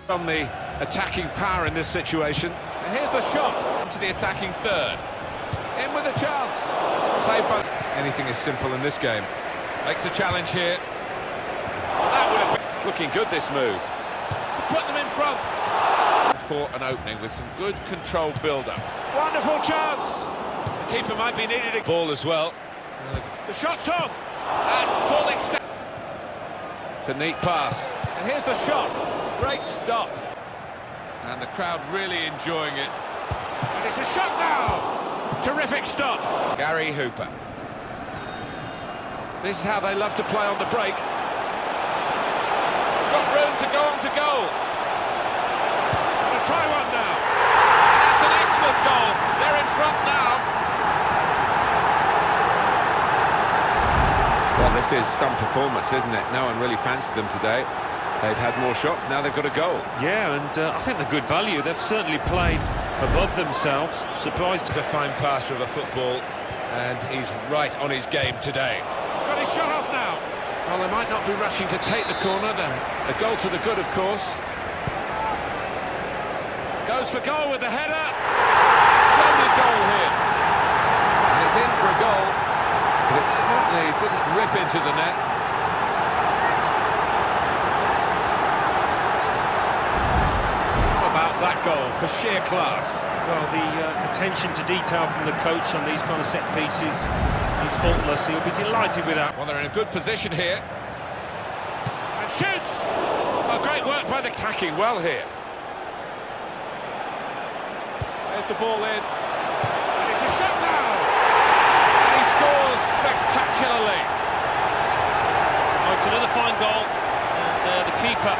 On the attacking power in this situation. And here's the shot to the attacking third. In with a chance. Saved by... Anything is simple in this game. Makes a challenge here. That would have been... It's looking good, this move. To put them in front. For an opening with some good controlled build-up. Wonderful chance. The keeper might be needed a ball as well. The shot's on. At full extent. It's a neat pass. And here's the shot. Great stop. And the crowd really enjoying it. And it's a shot now! Terrific stop. Gary Hooper. This is how they love to play on the break. Got room to go on to goal. Gonna try one now. That's an excellent goal. They're in front now. Well, this is some performance, isn't it? No one really fancied them today. They've had more shots, now they've got a goal. Yeah, and I think they're good value. They've certainly played above themselves. Surprised. He's a fine passer of a football, and he's right on his game today. He's got his shot off now. Well, they might not be rushing to take the corner. A goal to the good, of course. Goes for goal with the header. Splendid goal here. And it's in for a goal, but it certainly didn't rip into the net. That goal for sheer class. Well, the attention to detail from the coach on these kind of set pieces is faultless. He'll be delighted with that. Well, they're in a good position here. And shoots! Oh, great work by the attacking well here. There's the ball in. And it's a shot now! And he scores spectacularly. Oh, it's another fine goal. And the keeper,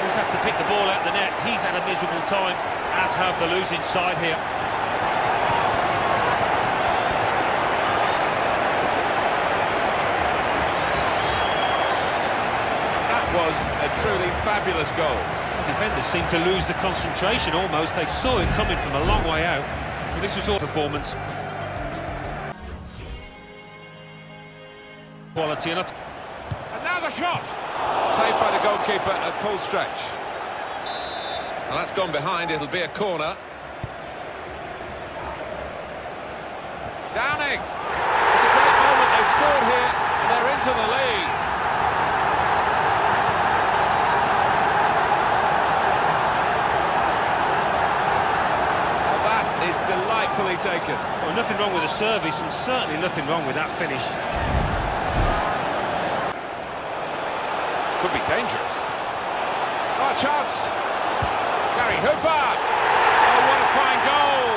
who's had to pick the ball out of the net, he's had a miserable time, as have the losing side here. That was a truly fabulous goal. The defenders seemed to lose the concentration almost. They saw it coming from a long way out. Well, this was all performance. Quality enough. And now the shot! Saved by the goalkeeper at full stretch. Well, that's gone behind, it'll be a corner. Downing! It's a great moment, they've scored here, and they're into the lead. Well, that is delightfully taken. Well, nothing wrong with the service, and certainly nothing wrong with that finish. Could be dangerous. Oh, chance! Gary Hooper! Oh, what a fine goal!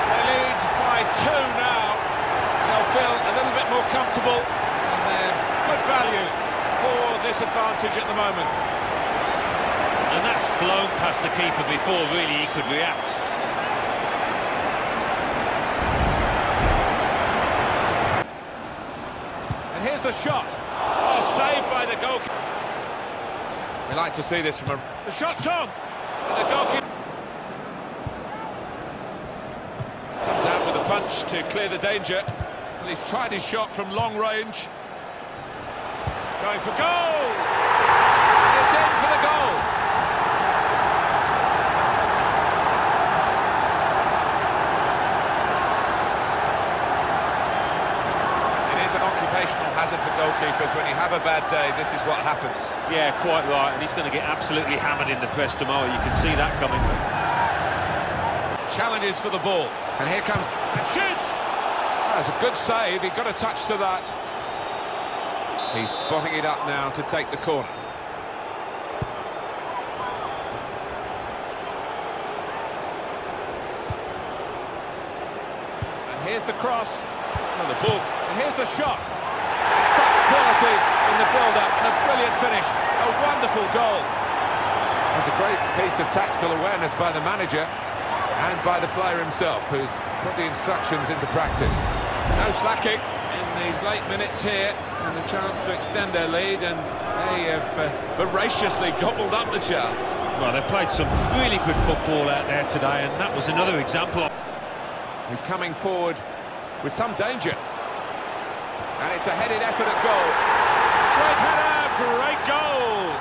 They lead by 2 now. They'll feel a little bit more comfortable, and they're good value for this advantage at the moment. And that's blown past the keeper before really he could react. And here's the shot. Oh, saved by the goalkeeper. We like to see this from a... The shot's on! And the goalkeeper comes out with a punch to clear the danger. Well, he's tried his shot from long range. Going for goal! And it's in for the goal! Occupational hazard for goalkeepers. When you have a bad day, this is what happens. Yeah, quite right, and he's going to get absolutely hammered in the press tomorrow. You can see that coming. Challenges for the ball, and here comes and shoots. That's a good save. He got a touch to that. He's spotting it up now to take the corner. And here's the cross. Oh, the ball. And here's the shot. Such quality in the build-up and a brilliant finish. A wonderful goal. It's a great piece of tactical awareness by the manager and by the player himself, who's put the instructions into practice. No slacking in these late minutes here, and the chance to extend their lead, and they have voraciously gobbled up the chance. Well, they've played some really good football out there today, and that was another example. He's coming forward with some danger. And it's a headed effort at goal. Great header, great goal!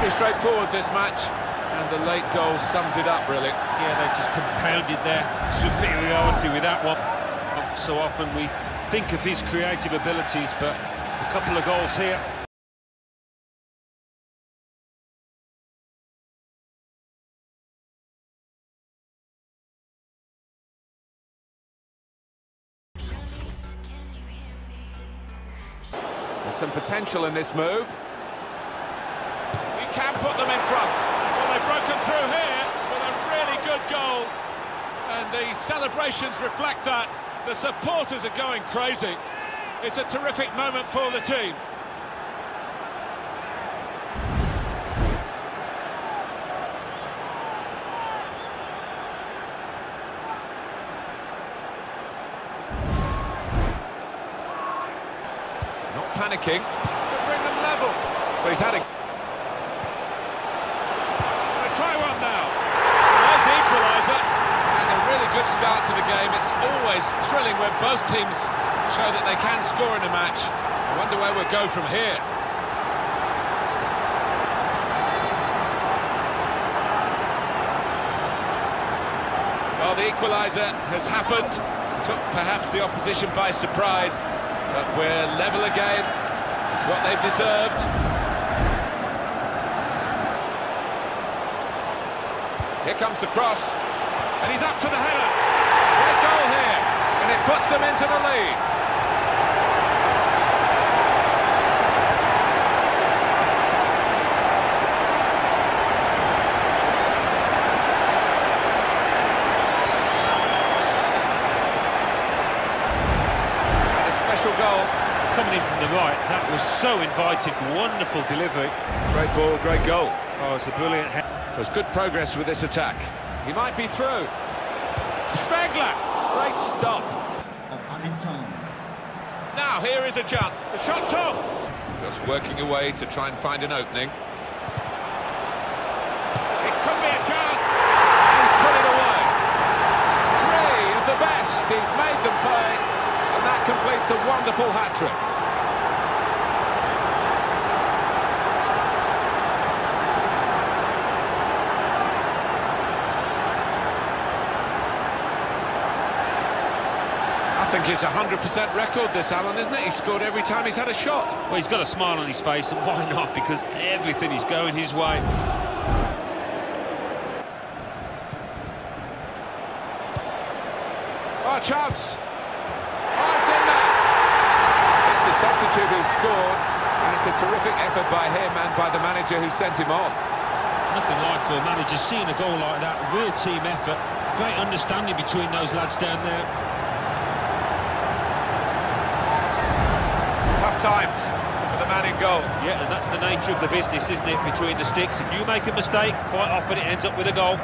Pretty straightforward, this match, and the late goal sums it up, really. Yeah, they just compounded their superiority with that one. So often we think of his creative abilities, but a couple of goals here. There's some potential in this move. He can put them in front. Well, they've broken through here with a really good goal. And the celebrations reflect that. The supporters are going crazy. It's a terrific moment for the team. Not panicking, to bring them level. But he's had a... They try one now. There's the equaliser. And a really good start to the game. It's always thrilling when both teams show that they can score in a match. I wonder where we'll go from here. Well, the equaliser has happened. Took perhaps the opposition by surprise. But we're level again. It's what they've deserved. Here comes the cross. And he's up for the header. Great goal here. And it puts them into the lead. Goal. Coming in from the right, that was so inviting, wonderful delivery. Great ball, great goal. Oh, it's a brilliant head. There's good progress with this attack. He might be through. Schwegler, great stop. Now here is a jump. The shot's on. Just working away to try and find an opening. It could be a chance. He's put it away. Three of the best. He's made them pay. And that completes a wonderful hat-trick. I think it's a 100% record, this, Alan, isn't it? He's scored every time he's had a shot. Well, he's got a smile on his face, and why not? Because everything is going his way. Oh, chance! Substitute who scored, and it's a terrific effort by him and by the manager who sent him on. Nothing like for a manager seeing a goal like that. Real team effort, great understanding between those lads down there. Tough times for the man in goal. Yeah, and that's the nature of the business, isn't it, between the sticks. If you make a mistake, quite often it ends up with a goal.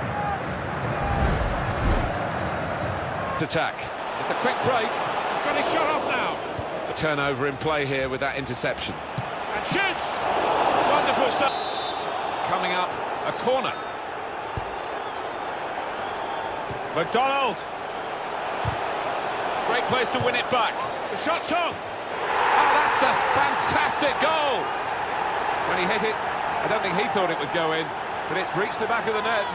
Attack. It's a quick break. He's got his shot off now. A turnover in play here with that interception. And shoots! Wonderful stuff. Coming up, a corner. McDonald. Great place to win it back. The shot's on. Oh, that's a fantastic goal. When he hit it, I don't think he thought it would go in, but it's reached the back of the net.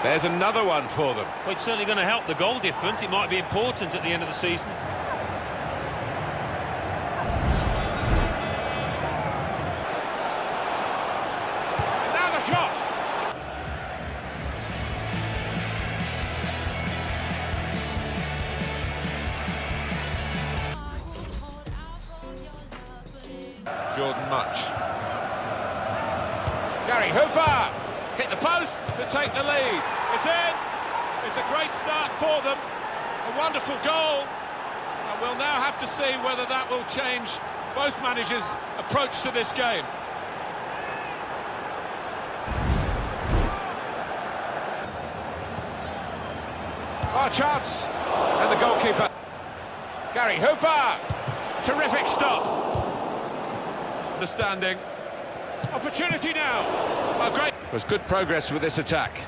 There's another one for them. Well, it's certainly going to help the goal difference. It might be important at the end of the season. Shot! Jordan Much. Gary Hooper! Hit the post to take the lead. It's in! It's a great start for them. A wonderful goal. And we'll now have to see whether that will change both managers' approach to this game. Oh, chance! And the goalkeeper. Gary Hooper! Terrific stop. Understanding. Opportunity now. Oh, great. There's good progress with this attack.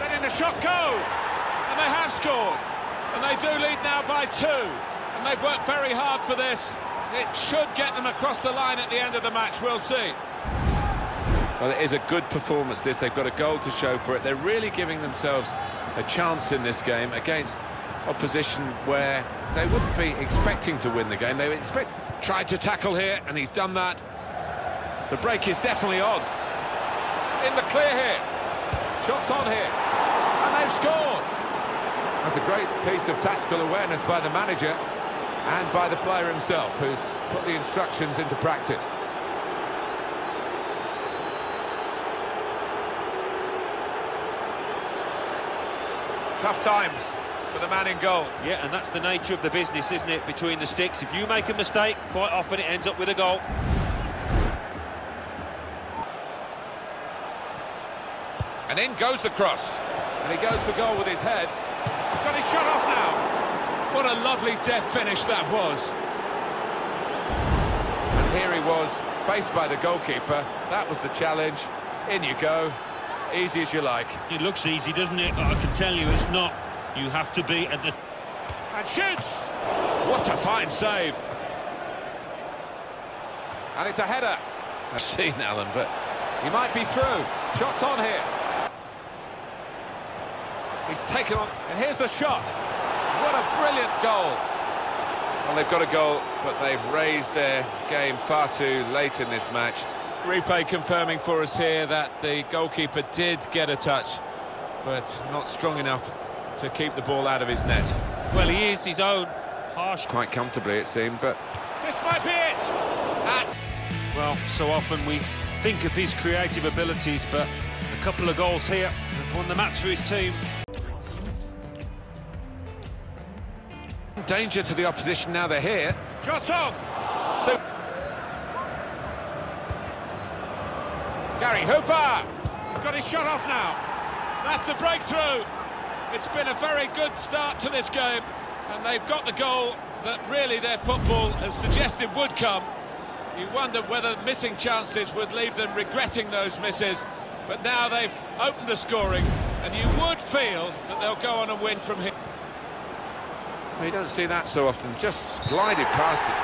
Letting the shot go. And they have scored. And they do lead now by 2. And they've worked very hard for this. It should get them across the line at the end of the match. We'll see. Well, it is a good performance, this. They've got a goal to show for it. They're really giving themselves a chance in this game against opposition where they wouldn't be expecting to win the game. They would expect... Tried to tackle here, and he's done that. The break is definitely on. In the clear here. Shots on here. And they've scored. That's a great piece of tactical awareness by the manager and by the player himself, who's put the instructions into practice. Tough times for the man in goal. Yeah, and that's the nature of the business, isn't it, between the sticks. If you make a mistake, quite often it ends up with a goal. And in goes the cross. And he goes for goal with his head. He's got his shot off now. What a lovely deft finish that was. And here he was, faced by the goalkeeper. That was the challenge. In you go. Easy as you like. It looks easy, doesn't it? But I can tell you it's not. You have to be at the... And shoots! What a fine save. And it's a header. I've seen Alan, but he might be through. Shots on here. He's taken on, and here's the shot. What a brilliant goal. Well, they've got a goal, but they've raised their game far too late in this match. Replay confirming for us here that the goalkeeper did get a touch, but not strong enough to keep the ball out of his net. Well, he is his own harsh... Quite comfortably, it seemed, but... This might be it! Well, so often we think of his creative abilities, but a couple of goals here have won the match for his team. Danger to the opposition now they're here. Shot on! So Gary Hooper! He's got his shot off now. That's the breakthrough. It's been a very good start to this game, and they've got the goal that really their football has suggested would come. You wondered whether missing chances would leave them regretting those misses, but now they've opened the scoring, and you would feel that they'll go on and win from here. Well, you don't see that so often, just glided past it.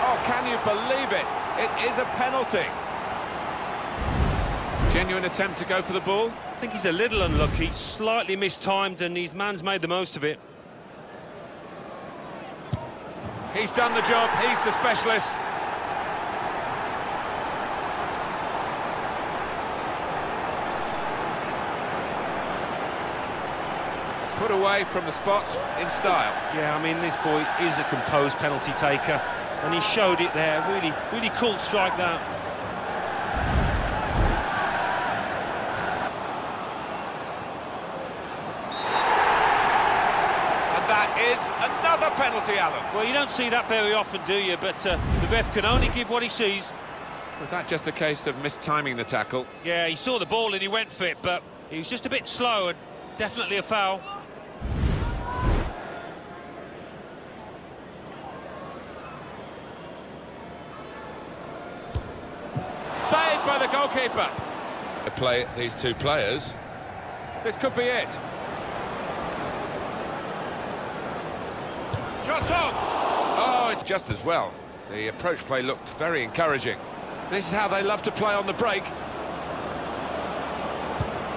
Oh, can you believe it? It is a penalty. Genuine attempt to go for the ball. I think he's a little unlucky, slightly mistimed, and his man's made the most of it. He's done the job, he's the specialist. Put away from the spot in style. Yeah, I mean, this boy is a composed penalty taker, and he showed it there. Really cool strike that. And that is another penalty, Alan. Well, you don't see that very often, do you? But the ref can only give what he sees. Was that just a case of mistiming the tackle? Yeah, he saw the ball and he went for it, but he was just a bit slow, and definitely a foul. Saved by the goalkeeper. To play these two players. This could be it. Shot on! Oh, it's just as well. The approach play looked very encouraging. This is how they love to play on the break.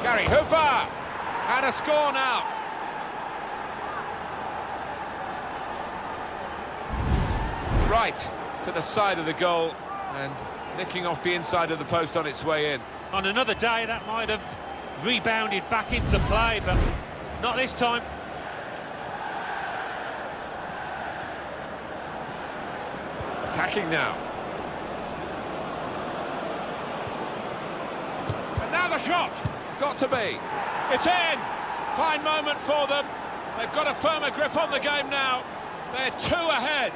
Gary Hooper! And a score now. Right to the side of the goal and nicking off the inside of the post on its way in. On another day, that might have rebounded back into play, but not this time. Attacking now. And now the shot. Got to be. It's in. Fine moment for them. They've got a firmer grip on the game now. They're 2 ahead.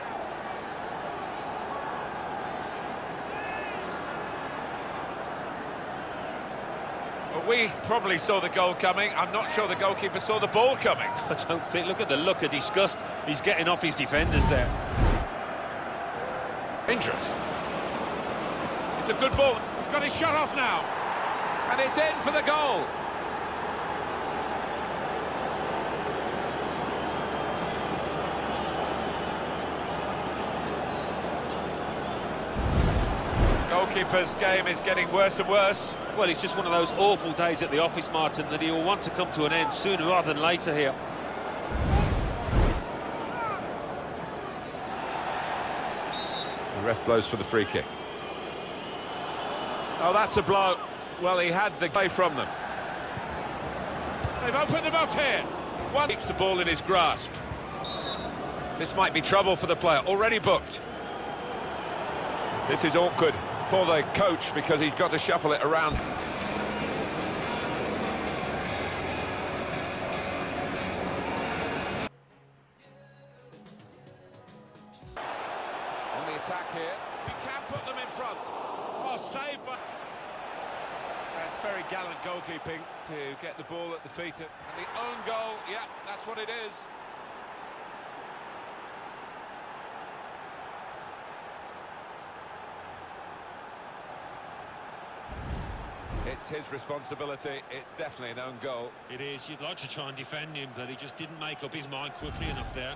Well, we probably saw the goal coming. I'm not sure the goalkeeper saw the ball coming. I don't think. Look at the look of disgust he's getting off his defenders there. Dangerous. It's a good ball. He's got his shot off now. And it's in for the goal. goalkeeper's game is getting worse and worse. Well, it's just one of those awful days at the office, Martin, that he will want to come to an end sooner rather than later here. The ref blows for the free kick. Oh, that's a blow. Well, he had the play from them. They've opened them up here. One keeps the ball in his grasp. This might be trouble for the player, already booked. This is awkward for the coach because he's got to shuffle it around. On the attack here, he can put them in front. Oh, saved by... That's very gallant goalkeeping to get the ball at the feet of... And the own goal, yeah, that's what it is. It's his responsibility, it's definitely an own goal. It is, you'd like to try and defend him, but he just didn't make up his mind quickly enough there.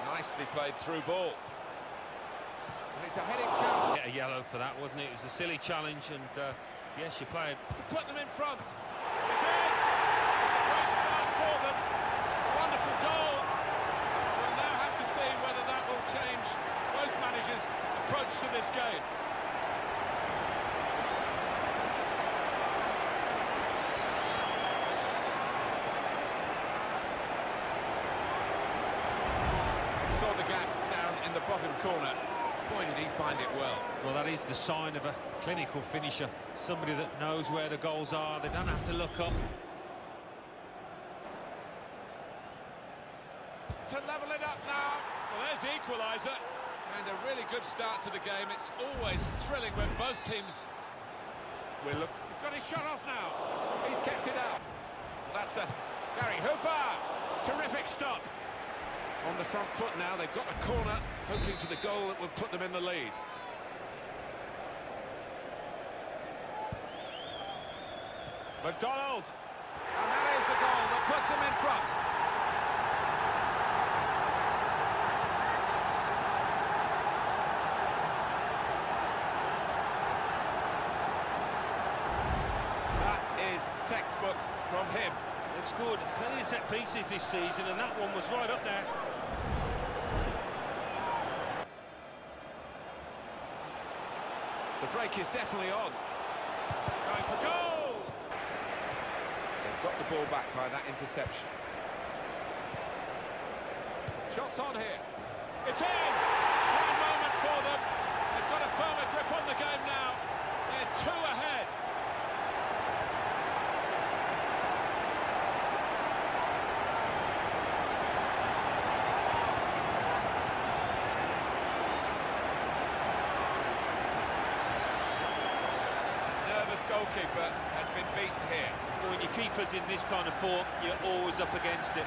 Nicely played through ball. And it's a heading chance. Get a yellow for that, wasn't it? It was a silly challenge, and yes, you played. To put them in front. It's in! It's a great start for them. Wonderful goal. We'll now have to see whether that will change both managers' approach to this game. Saw the gap down in the bottom corner. Boy, did he find it well. Well, that is the sign of a clinical finisher. Somebody that knows where the goals are. They don't have to look up. To level it up now. Well, there's the equaliser. And a really good start to the game. It's always thrilling when both teams... He's got his shot off now. He's kept it out. That's a... Gary Hooper. Terrific stop. On the front foot now, they've got a corner, hoping for the goal that will put them in the lead. McDonald! And that is the goal that puts them in front. That is textbook from him. They've scored plenty of set pieces this season, and that one was right up there. The break is definitely on. Going for goal! They've got the ball back by that interception. Shots on here. It's in! One moment for them. They've got a firmer grip on the game now. They're two ahead. Goalkeeper has been beaten here. Well, when your keeper's in this kind of form, you're always up against it.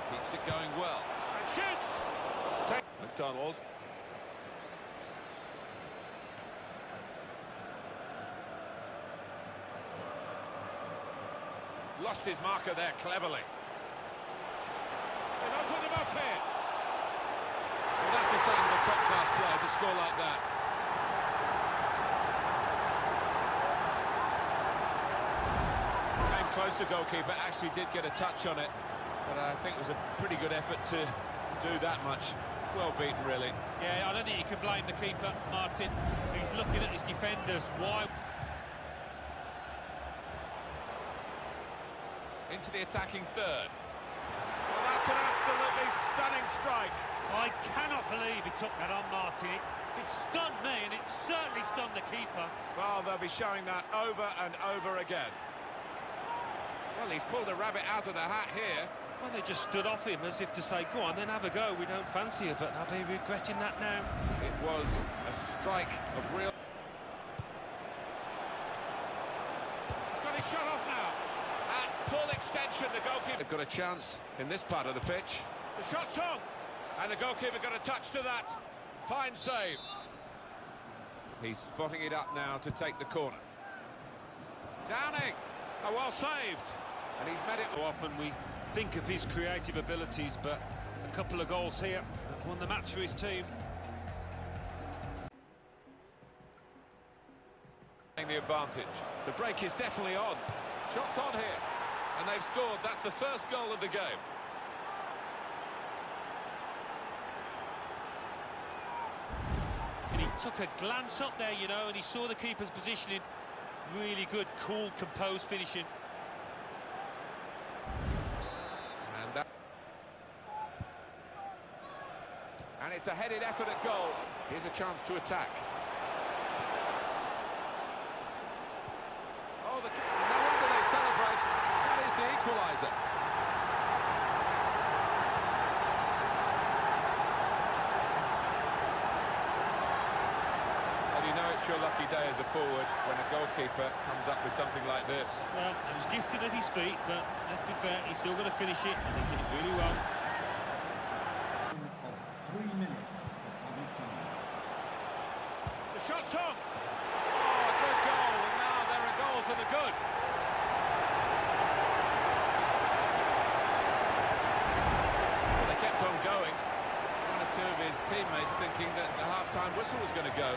Keeps it going well. And shoots! McDonald. Lost his marker there cleverly. They've opened them up here. Well, that's the sign of a top-class player to score like that. Came close to goalkeeper, actually did get a touch on it, but I think it was a pretty good effort to do that much. Well beaten, really. Yeah, I don't think you can blame the keeper, Martin. He's looking at his defenders. Why? Into the attacking third. Well, that's an absolutely stunning strike. I cannot believe he took that on, Martin. It stunned me, and it certainly stunned the keeper. Well, they'll be showing that over and over again. Well, he's pulled a rabbit out of the hat here. Well, they just stood off him as if to say, go on, then have a go. We don't fancy it, but they'll be regretting that now. It was a strike of real... He's got his shot off now. At full extension, the goalkeeper... They've got a chance in this part of the pitch. The shot's on. And the goalkeeper got a touch to that. Fine save. He's spotting it up now to take the corner. Downing. Oh, well saved. And he's met it. Often we think of his creative abilities, but a couple of goals here have won the match for his team. The advantage. The break is definitely on. Shots on here. And they've scored. That's the first goal of the game. And he took a glance up there, you know, and he saw the keeper's positioning. Really good, cool, composed finishing. And it's a headed effort at goal. Here's a chance to attack. Oh, no wonder they celebrate. That is the equaliser. Well, you know it's your lucky day as a forward when a goalkeeper comes up with something like this. Well, he was gifted at his feet, but let's be fair, he's still going to finish it, and he did it really well. 3 minutes of added time. The shot's on! Oh, a good goal, and now they're a goal to the good. Well, they kept on going. One or two of his teammates thinking that the half-time whistle was going to go,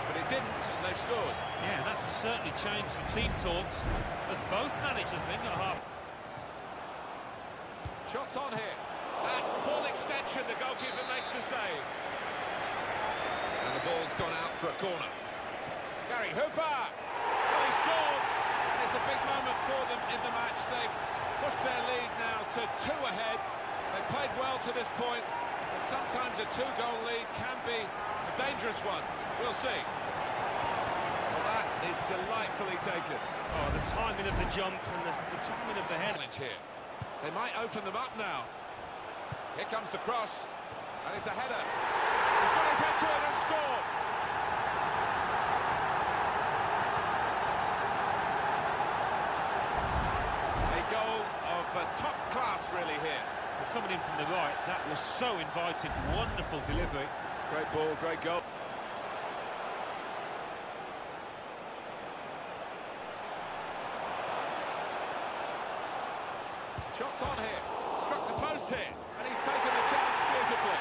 but it didn't, and they've scored. Yeah, that certainly changed the team talks of both managers, I think, at half. Shots on here. At full extension, the goalkeeper makes the save. And the ball's gone out for a corner. Gary Hooper! Well, he scored! And it's a big moment for them in the match. They've pushed their lead now to 2 ahead. They've played well to this point, but sometimes a 2-goal lead can be a dangerous one. We'll see. Well, that is delightfully taken. Oh, the timing of the jump and the timing of the head. Here. They might open them up now. Here comes the cross, and it's a header. He's got his head to it and scored. A goal of top class, really, here. Well, coming in from the right, that was so inviting. Wonderful delivery. Great ball, great goal. Shots on here. Struck the post here. And he's taken the chance beautifully.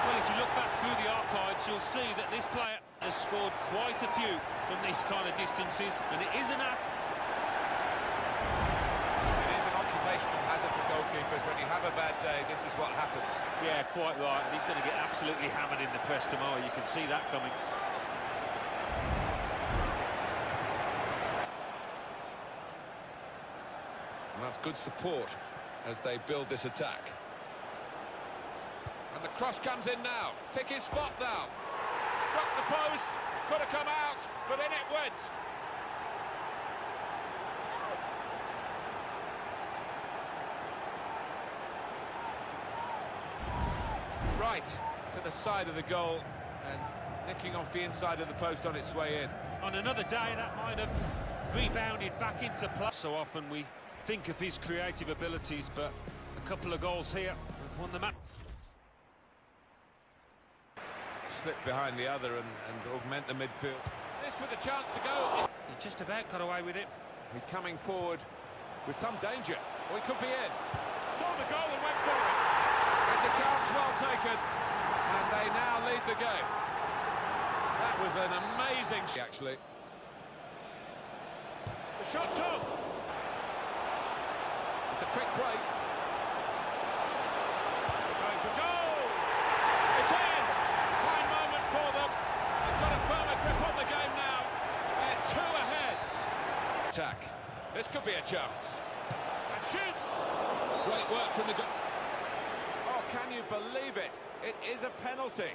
Well, if you look back through the archives, you'll see that this player has scored quite a few from these kind of distances, and it is an act. It is an occupational hazard for goalkeepers. When you have a bad day, this is what happens. Yeah, quite right. And he's going to get absolutely hammered in the press tomorrow. You can see that coming. And that's good support as they build this attack. And the cross comes in now. Pick his spot now. Struck the post. Could have come out, but in it went. Right to the side of the goal and nicking off the inside of the post on its way in. On another day, that might have rebounded back into play. So often we think of his creative abilities, but a couple of goals here have won the match. Slip behind the other and augment the midfield. This with a chance to go. He just about got away with it. He's coming forward with some danger. Or he could be in. Saw the goal and went for it. It's a chance well taken. And they now lead the game. That was an amazing... actually. The shot's on. It's a quick break. Going for goal! It's in! Fine moment for them. They've got a firmer grip on the game now. They're 2 ahead. Attack. This could be a chance. And shoots! Great work from the goal. Oh, can you believe it? It is a penalty.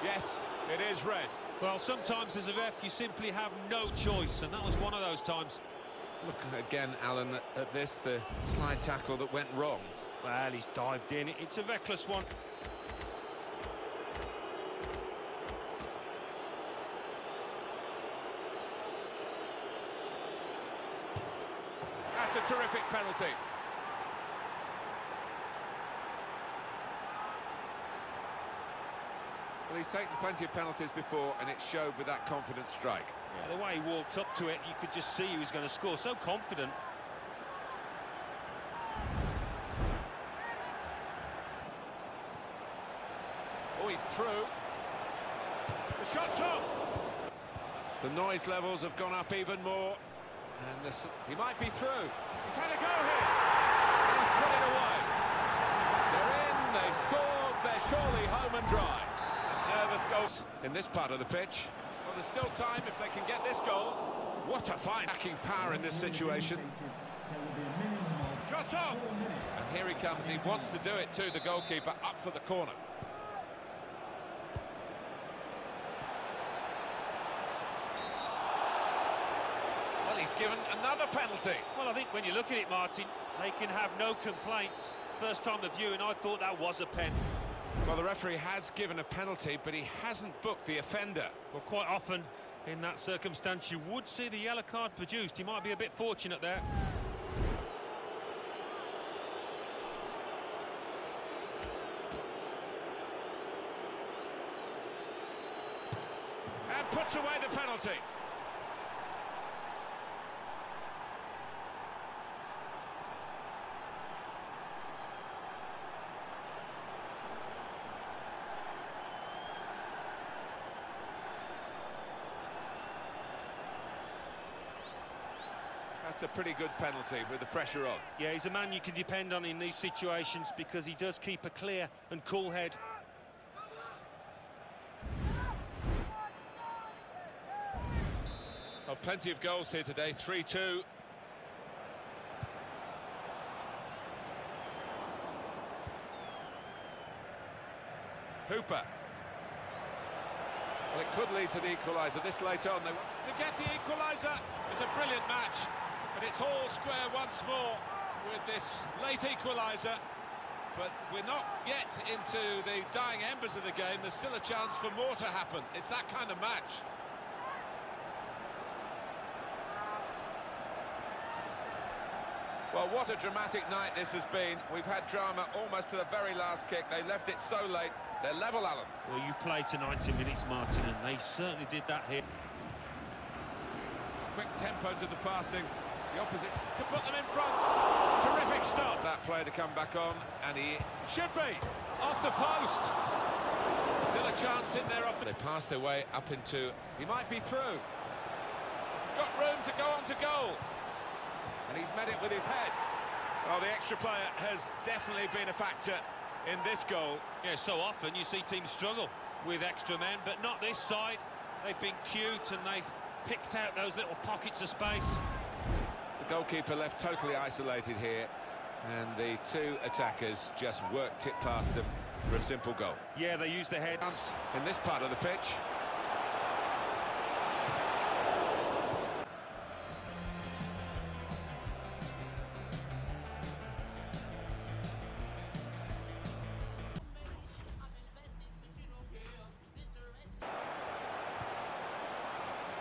Yes, it is red. Well, sometimes as a ref, you simply have no choice, and that was one of those times. Look again, Alan, at this, the slide tackle that went wrong. Well, he's dived in. It's a reckless one. That's a terrific penalty. Well, he's taken plenty of penalties before, and it showed with that confident strike. Yeah, the way he walked up to it, you could just see he was going to score. So confident. Oh, he's through. The shot's on. The noise levels have gone up even more. And he might be through. He's had a go here. He's put it away. They're in, they've scored, they're surely home and dry. Nervous goals in this part of the pitch. Well, there's still time if they can get this goal. What a fine attacking power in this situation. Shot on! And here he comes, he wants to do it too, the goalkeeper, up for the corner. Well, he's given another penalty. Well, I think when you look at it, Martin, they can have no complaints. First time of viewing, I thought that was a pen. Well, the referee has given a penalty, but he hasn't booked the offender. Well, quite often, in that circumstance, you would see the yellow card produced. He might be a bit fortunate there. And puts away the penalty. That's a pretty good penalty with the pressure on. Yeah, he's a man you can depend on in these situations because he does keep a clear and cool head. Well, plenty of goals here today, 3-2. Hooper. Well, it could lead to the equaliser this late on. To get the equaliser is a brilliant match, but it's all square once more with this late equaliser. But we're not yet into the dying embers of the game. There's still a chance for more to happen. It's that kind of match. Well, what a dramatic night this has been. We've had drama almost to the very last kick. They left it so late. They're level, Alan. Well, you played to 90 minutes, Martin, and they certainly did that here. Quick tempo to the passing. The opposite to put them in front. Terrific stop. That player to come back on, and he should be off the post. Still a chance in there. They pass their way up into. He might be through. Got room to go on to goal. And he's met it with his head. Well, the extra player has definitely been a factor in this goal. Yeah, so often you see teams struggle with extra men, but not this side. They've been cute and they've picked out those little pockets of space. The goalkeeper left totally isolated here, and the two attackers just worked it past them for a simple goal. Yeah, they used their head. In this part of the pitch.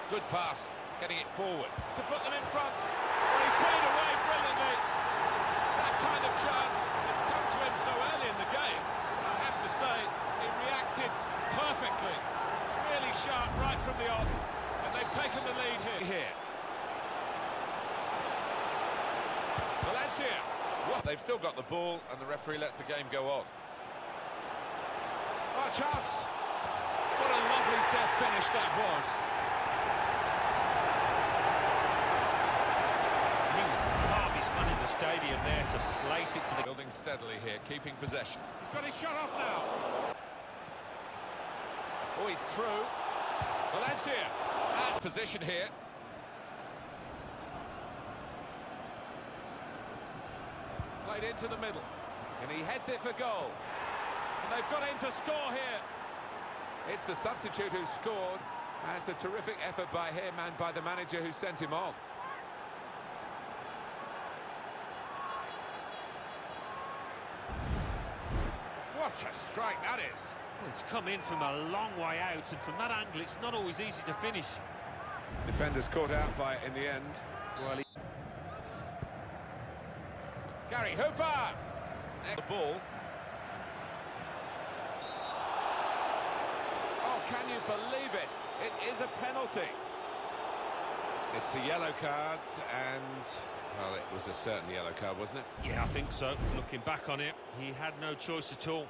Good pass, getting it forward to put them in front. Well, he put it away brilliantly. That kind of chance has come to him so early in the game. I have to say, he reacted perfectly. Really sharp right from the off, and they've taken the lead here. Valencia. What? They've still got the ball, and the referee lets the game go on. Oh, chance! What a lovely death finish that was. Stadium there to place it to the... Building steadily here, keeping possession. He's got his shot off now. Oh, he's through. Valencia out position here. Played into the middle, and he heads it for goal. And they've got in to score here. It's the substitute who scored. That's a terrific effort by him and by the manager who sent him on. What a strike that is! Well, it's come in from a long way out, and from that angle, it's not always easy to finish. Defenders caught out by it in the end. Well, Gary Hooper! The ball. Oh, can you believe it? It is a penalty. It's a yellow card, and, well, it was a certain yellow card, wasn't it? Yeah, I think so. Looking back on it, he had no choice at all.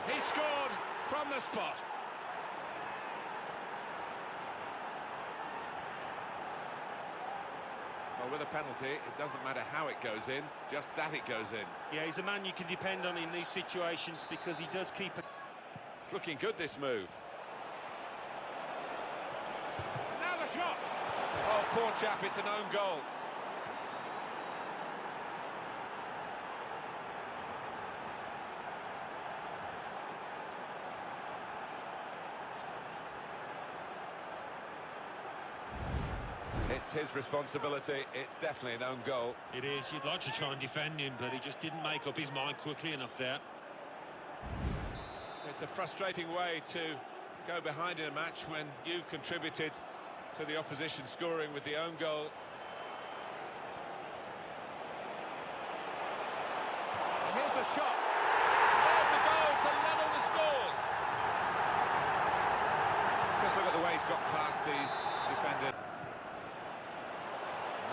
He scored from the spot. Well, with a penalty, it doesn't matter how it goes in, just that it goes in. Yeah, he's a man you can depend on in these situations because he does keep it. It's looking good, this move. Now the shot! Oh, poor chap, it's an own goal. It's his responsibility, it's definitely an own goal. It is. You'd like to try and defend him, but he just didn't make up his mind quickly enough there. It's a frustrating way to go behind in a match when you've contributed to the opposition scoring with the own goal. And here's the shot. There's the goal to level the scores. Just look at the way he's got past these defenders.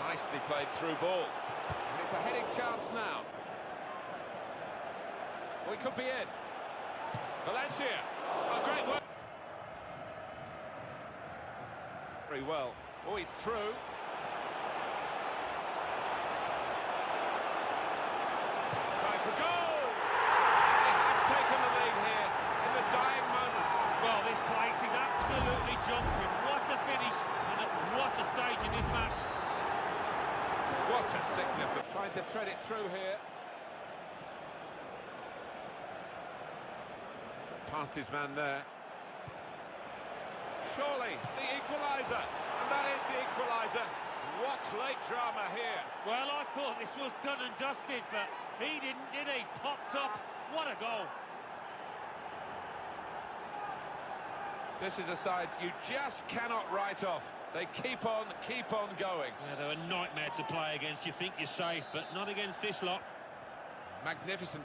Nicely played through ball. And it's a heading chance now. Well, he could be in. Valencia. Oh, great work. Very well. Oh, he's through. Going for goal! They have taken the lead here in the dying moments. Well, this place is absolutely jumping. What a finish and what a stage in this match. What a significant... Trying to thread it through here. Past his man there. Surely the equaliser, and that is the equaliser. What late drama here. Well, I thought this was done and dusted, but he didn't, did he? Popped up. What a goal. This is a side you just cannot write off. They keep on going. Yeah, they're a nightmare to play against. You think you're safe, but not against this lot. Magnificent.